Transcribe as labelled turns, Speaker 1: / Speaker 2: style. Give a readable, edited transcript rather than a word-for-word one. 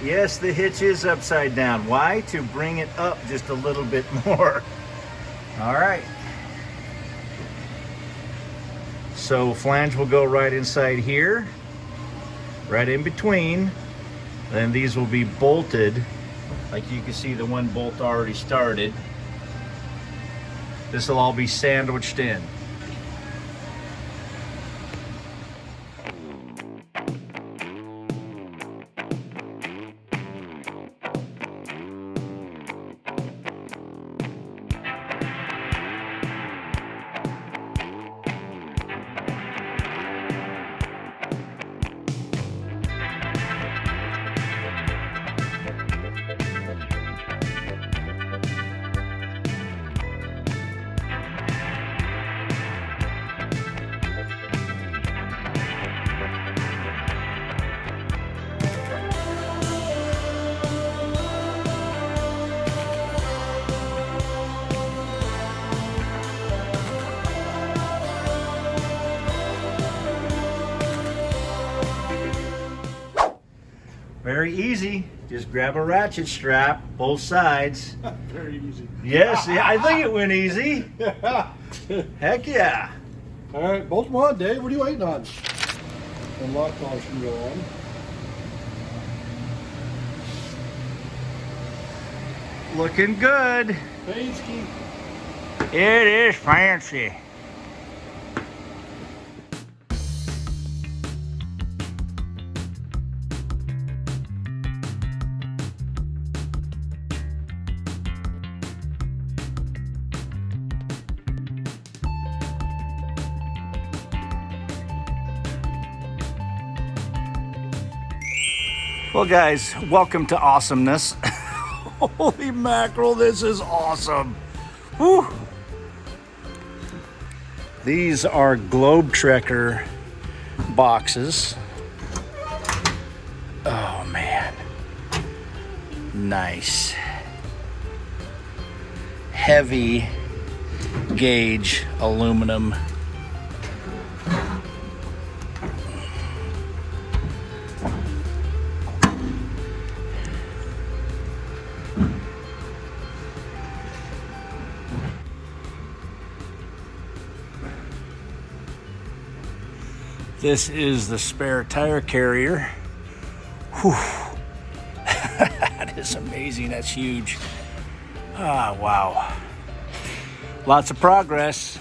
Speaker 1: Yes, the hitch is upside down. Why? To bring it up just a little bit more. All right. So flange will go right inside here, right in between. Then these will be bolted. Like you can see, the one bolt already started. This will all be sandwiched in. Very easy. Just grab a ratchet strap, both sides.
Speaker 2: Very easy.
Speaker 1: Yes, yeah, I think it went easy. Heck yeah.
Speaker 2: All right, bolt them on, Dave. What are you waiting on? And lock launch can go on.
Speaker 1: Looking good.
Speaker 2: Fancy.
Speaker 1: It is fancy. Well, guys, welcome to awesomeness. Holy mackerel, this is awesome. Whew. These are Globe Trekker boxes. Oh, man. Nice. Heavy gauge aluminum. This is the spare tire carrier. Whew. That is amazing. That's huge. Ah, wow. Lots of progress.